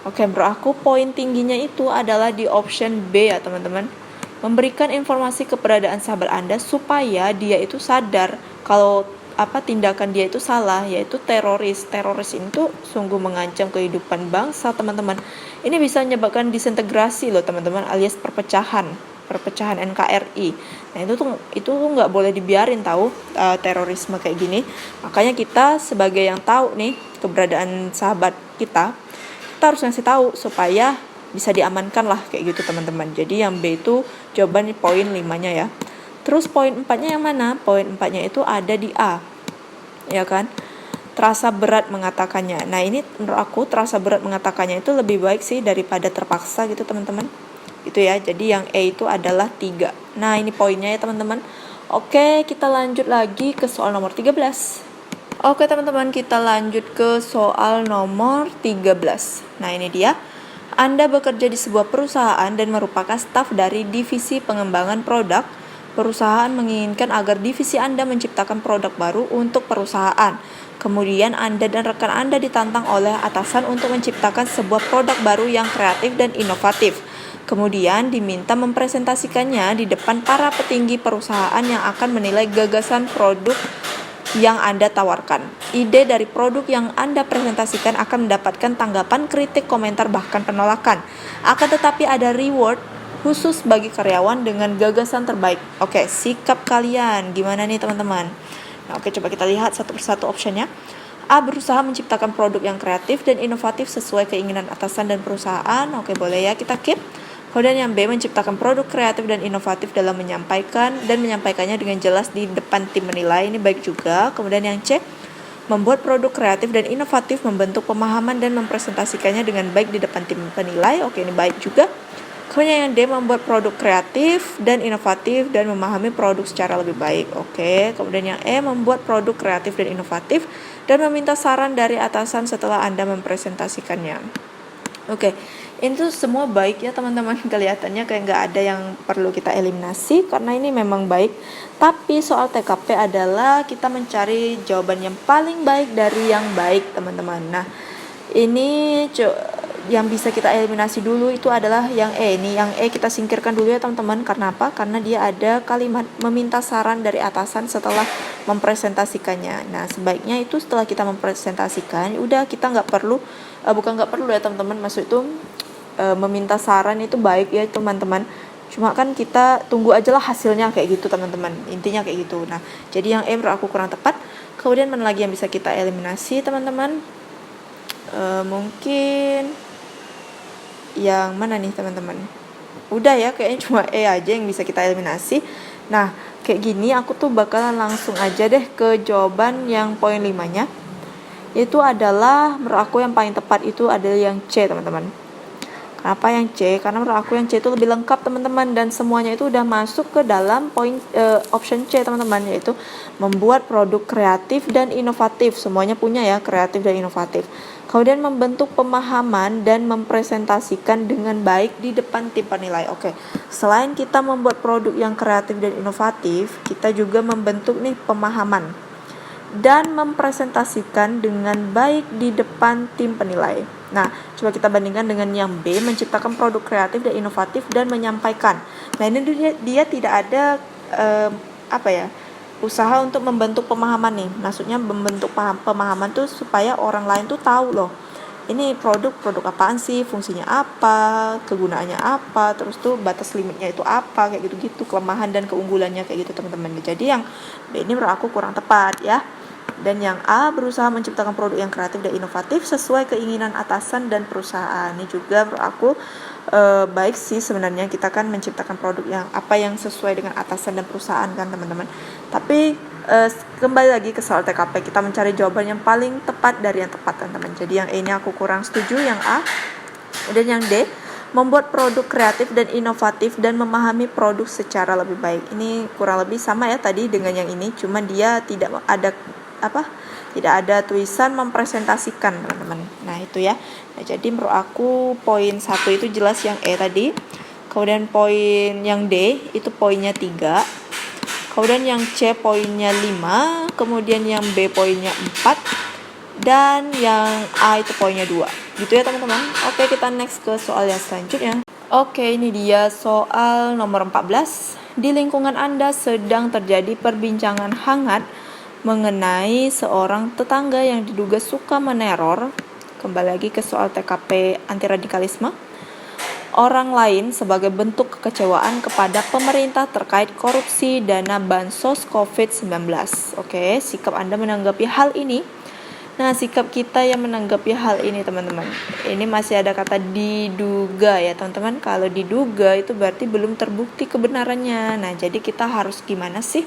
Oke, menurut aku poin tingginya itu adalah di option B ya teman-teman. Memberikan informasi keberadaan sahabat Anda supaya dia itu sadar kalau tindakan dia itu salah, yaitu teroris. Teroris itu sungguh mengancam kehidupan bangsa teman-teman. Ini bisa menyebabkan disintegrasi loh teman-teman, alias perpecahan NKRI. Nah itu tuh nggak boleh dibiarin tahu, terorisme kayak gini. Makanya kita sebagai yang tahu nih keberadaan sahabat kita harus ngasih tahu supaya bisa diamankan lah kayak gitu teman-teman. Jadi yang B itu jawaban poin 5-nya ya. Terus poin 4-nya yang mana? Poin 4-nya itu ada di A. Ya kan? Terasa berat mengatakannya. Nah, ini menurut aku terasa berat mengatakannya itu lebih baik sih daripada terpaksa gitu teman-teman. Itu ya. Jadi yang E itu adalah 3. Nah, ini poinnya ya teman-teman. Oke, kita lanjut lagi ke soal nomor 13. Oke teman-teman, kita lanjut ke soal nomor 13. Nah, ini dia. Anda bekerja di sebuah perusahaan dan merupakan staf dari divisi pengembangan produk. Perusahaan menginginkan agar divisi Anda menciptakan produk baru untuk perusahaan. Kemudian Anda dan rekan Anda ditantang oleh atasan untuk menciptakan sebuah produk baru yang kreatif dan inovatif. Kemudian diminta mempresentasikannya di depan para petinggi perusahaan yang akan menilai gagasan produk yang Anda tawarkan. Ide dari produk yang Anda presentasikan akan mendapatkan tanggapan, kritik, komentar, bahkan penolakan. Akan tetapi ada reward khusus bagi karyawan dengan gagasan terbaik. Oke, sikap kalian gimana nih teman-teman? Nah, oke, coba kita lihat satu persatu optionnya. A, berusaha menciptakan produk yang kreatif dan inovatif sesuai keinginan atasan dan perusahaan. Oke, boleh ya kita keep. Kemudian yang B, menciptakan produk kreatif dan inovatif dalam menyampaikannya dengan jelas di depan tim menilai. Ini baik juga. Kemudian yang C, membuat produk kreatif dan inovatif, membentuk pemahaman dan mempresentasikannya dengan baik di depan tim penilai. Oke, ini baik juga. Kemudian yang D, membuat produk kreatif dan inovatif dan memahami produk secara lebih baik. Oke, kemudian yang E, membuat produk kreatif dan inovatif dan meminta saran dari atasan setelah Anda mempresentasikannya. Oke, ini tuh semua baik ya teman-teman. Kelihatannya kayak nggak ada yang perlu kita eliminasi karena ini memang baik. Tapi soal TKP adalah kita mencari jawaban yang paling baik dari yang baik teman-teman. Nah, ini yang bisa kita eliminasi dulu itu adalah yang E. Ini yang E kita singkirkan dulu ya teman-teman. Karena apa? Karena dia ada kalimat meminta saran dari atasan setelah mempresentasikannya. Nah, sebaiknya itu setelah kita mempresentasikan, udah kita nggak perlu, bukan nggak perlu ya teman-teman, maksud itu meminta saran itu baik ya teman-teman. Cuma kan kita tunggu aja lah hasilnya kayak gitu teman-teman. Intinya kayak gitu. Nah, jadi yang E menurut aku kurang tepat. Kemudian mana lagi yang bisa kita eliminasi teman-teman? Mungkin yang mana nih teman-teman? Udah ya, kayaknya cuma E aja yang bisa kita eliminasi. Nah, kayak gini aku tuh bakalan langsung aja deh ke jawaban yang poin 5-nya. Itu adalah menurut aku yang paling tepat itu adalah yang C teman-teman. Kenapa yang C? Karena menurut aku yang C itu lebih lengkap teman-teman, dan semuanya itu udah masuk ke dalam option C teman-teman, yaitu membuat produk kreatif dan inovatif. Semuanya punya ya, kreatif dan inovatif. Kemudian membentuk pemahaman dan mempresentasikan dengan baik di depan tim penilai. Oke, selain kita membuat produk yang kreatif dan inovatif, kita juga membentuk nih pemahaman dan mempresentasikan dengan baik di depan tim penilai. Nah, coba kita bandingkan dengan yang B, menciptakan produk kreatif dan inovatif dan menyampaikan. Nah, ini dia tidak ada usaha untuk membentuk pemahaman nih. Maksudnya membentuk pemahaman tuh supaya orang lain tuh tahu loh, ini produk apaan sih, fungsinya apa, kegunaannya apa, terus tuh batas limitnya itu apa, kayak gitu-gitu, kelemahan dan keunggulannya kayak gitu teman-teman. Jadi yang B ini menurut aku kurang tepat ya. Dan yang A, berusaha menciptakan produk yang kreatif dan inovatif sesuai keinginan atasan dan perusahaan. Ini juga menurut aku baik sih sebenarnya, kita kan menciptakan produk yang sesuai dengan atasan dan perusahaan kan teman-teman. Tapi kembali lagi ke soal TKP, kita mencari jawaban yang paling tepat dari yang tepat teman-teman. Jadi yang E ini aku kurang setuju, yang A. Dan yang D, membuat produk kreatif dan inovatif dan memahami produk secara lebih baik. Ini kurang lebih sama ya tadi dengan yang ini, cuma dia tidak ada tulisan mempresentasikan teman-teman. Nah itu ya. Nah, jadi menurut aku poin 1 itu jelas yang E tadi. Kemudian poin yang D itu poinnya 3. Kemudian yang C poinnya 5. Kemudian yang B poinnya 4. Dan yang A itu poinnya 2. Gitu ya teman-teman. Oke, kita next ke soal yang selanjutnya. Oke, ini dia soal nomor 14. Di lingkungan Anda sedang terjadi perbincangan hangat mengenai seorang tetangga yang diduga suka meneror. Kembali lagi ke soal TKP anti radikalisme. Orang lain sebagai bentuk kekecewaan kepada pemerintah terkait korupsi dana bansos COVID-19. Oke, sikap Anda menanggapi hal ini. Nah, sikap kita yang menanggapi hal ini teman-teman, ini masih ada kata diduga ya teman-teman. Kalau diduga itu berarti belum terbukti kebenarannya. Nah, jadi kita harus gimana sih?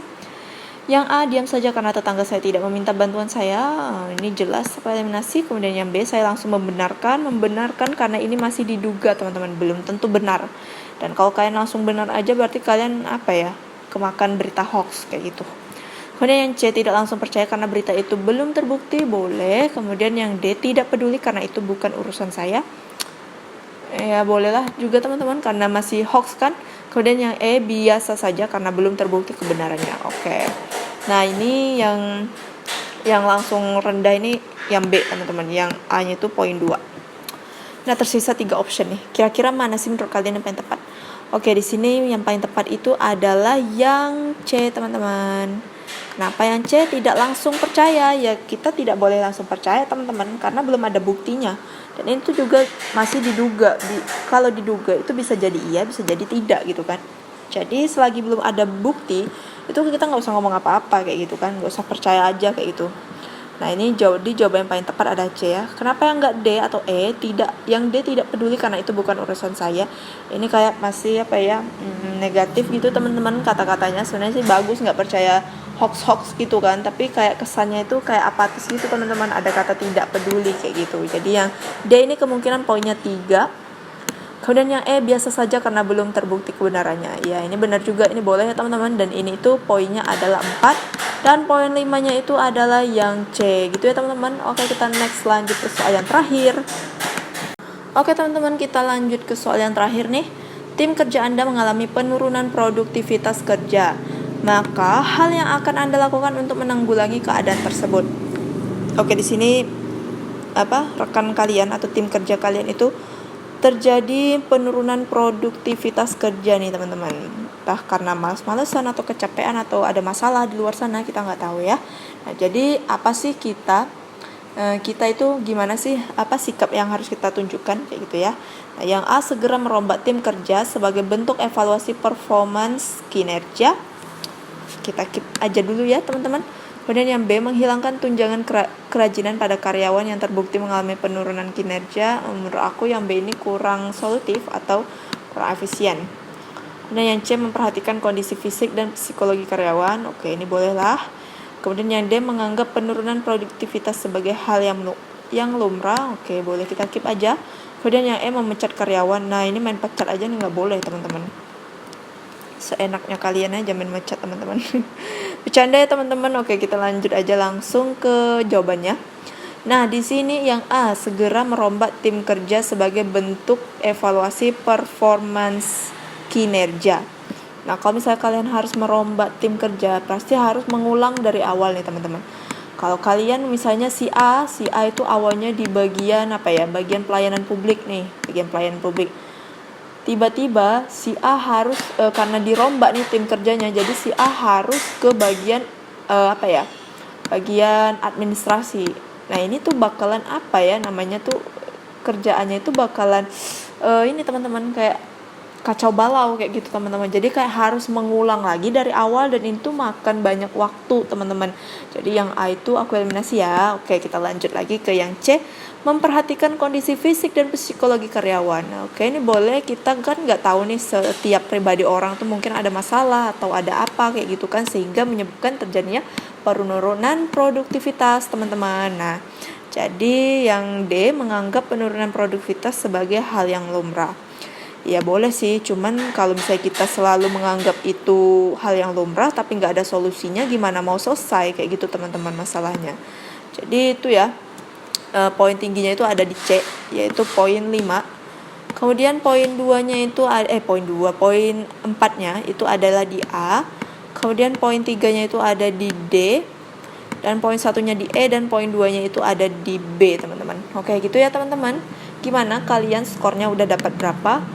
Yang A, diam saja karena tetangga saya tidak meminta bantuan saya. Ini jelas eliminasi. Kemudian yang B, saya langsung membenarkan karena ini masih diduga teman-teman, belum tentu benar. Dan kalau kalian langsung benar aja berarti kalian kemakan berita hoax kayak gitu. Kemudian yang C, tidak langsung percaya karena berita itu belum terbukti, boleh. Kemudian yang D, tidak peduli karena itu bukan urusan saya. Ya bolehlah juga teman-teman karena masih hoax kan. Kemudian yang E, biasa saja karena belum terbukti kebenarannya. Oke. Nah ini yang langsung rendah ini yang B teman-teman. Yang A nya itu poin 2. Nah tersisa 3 option nih. Kira-kira mana sih menurut kalian yang paling tepat? Oke, di sini yang paling tepat itu adalah yang C teman-teman. Kenapa yang C? Tidak langsung percaya. Ya kita tidak boleh langsung percaya teman-teman karena belum ada buktinya. Dan itu juga masih diduga. Kalau diduga itu bisa jadi iya, bisa jadi tidak gitu kan. Jadi selagi belum ada bukti, itu kita nggak usah ngomong apa-apa kayak gitu kan, nggak usah percaya aja kayak gitu. Nah ini jawaban yang paling tepat ada C ya. Kenapa yang nggak D atau E? Tidak, yang D tidak peduli karena itu bukan urusan saya. Ini kayak masih negatif gitu teman-teman kata-katanya. Sebenarnya sih bagus, nggak percaya hoax gitu kan, tapi kayak kesannya itu kayak apatis gitu teman-teman, ada kata tidak peduli kayak gitu. Jadi yang D ini kemungkinan poinnya 3. Kemudian yang E, biasa saja karena belum terbukti kebenarannya. Ya ini benar juga, ini boleh ya teman-teman. Dan ini itu poinnya adalah 4. Dan poin 5-nya itu adalah yang C. Gitu ya teman-teman. Oke, kita next lanjut ke soal yang terakhir. Oke teman-teman, kita lanjut ke soal yang terakhir nih. Tim kerja Anda mengalami penurunan produktivitas kerja. Maka hal yang akan Anda lakukan untuk menanggulangi keadaan tersebut. Oke, di sini rekan kalian atau tim kerja kalian itu terjadi penurunan produktivitas kerja nih teman-teman. Entah karena malas-malesan atau kecapean atau ada masalah di luar sana, kita nggak tahu ya. Nah, jadi apa sih kita itu gimana sih, apa sikap yang harus kita tunjukkan kayak gitu ya. Nah, yang A, segera merombak tim kerja sebagai bentuk evaluasi performance kinerja. Kita keep aja dulu ya teman-teman. Kemudian yang B, menghilangkan tunjangan kerajinan pada karyawan yang terbukti mengalami penurunan kinerja. Menurut aku yang B ini kurang solutif atau kurang efisien. Kemudian yang C, memperhatikan kondisi fisik dan psikologi karyawan. Oke, ini bolehlah. Kemudian yang D, menganggap penurunan produktivitas sebagai hal yang lumrah. Oke, boleh kita keep aja. Kemudian yang E, memecat karyawan. Nah ini main pecat aja nih, nggak boleh teman-teman. Seenaknya kalian aja main mecat teman-teman. Bercanda ya teman-teman. Oke, kita lanjut aja langsung ke jawabannya. Nah, di sini yang A, segera merombak tim kerja sebagai bentuk evaluasi performance kinerja. Nah, kalau misalnya kalian harus merombak tim kerja, pasti harus mengulang dari awal nih teman-teman. Kalau kalian misalnya si A itu awalnya di bagian bagian pelayanan publik nih, bagian pelayanan publik. Tiba-tiba si A harus karena dirombak nih tim kerjanya, jadi si A harus ke bagian bagian administrasi. Nah ini tuh bakalan kerjaannya itu bakalan ini teman-teman, kayak kacau balau kayak gitu teman-teman. Jadi kayak harus mengulang lagi dari awal, dan itu makan banyak waktu teman-teman. Jadi yang A itu aku eliminasi ya. Oke, kita lanjut lagi ke yang C, memperhatikan kondisi fisik dan psikologi karyawan. Nah, oke, ini boleh, kita kan nggak tahu nih setiap pribadi orang tuh mungkin ada masalah atau ada apa kayak gitu kan, sehingga menyebabkan terjadinya penurunan produktivitas teman-teman. Nah, jadi yang D, menganggap penurunan produktivitas sebagai hal yang lumrah. Ya boleh sih, cuman kalau misalnya kita selalu menganggap itu hal yang lumrah tapi nggak ada solusinya, gimana mau selesai kayak gitu teman-teman masalahnya. Jadi itu ya, poin tingginya itu ada di C, yaitu poin 5. Kemudian poin 2-nya itu poin 4-nya itu adalah di A. Kemudian poin 3-nya itu ada di D. Dan poin 1-nya di E, dan poin 2-nya itu ada di B, teman-teman. Oke, gitu ya teman-teman. Gimana kalian skornya udah dapat berapa?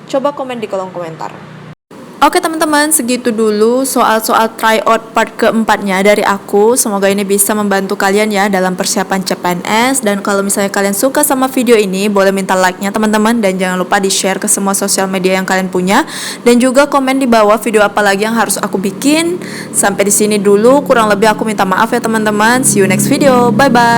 Coba komen di kolom komentar. Oke teman-teman, segitu dulu soal-soal tryout part keempatnya dari aku. Semoga ini bisa membantu kalian ya dalam persiapan CPNS. Dan kalau misalnya kalian suka sama video ini, boleh minta like-nya teman-teman. Dan jangan lupa di-share ke semua sosial media yang kalian punya. Dan juga komen di bawah video apa lagi yang harus aku bikin. Sampai di sini dulu, kurang lebih aku minta maaf ya teman-teman. See you next video, bye-bye.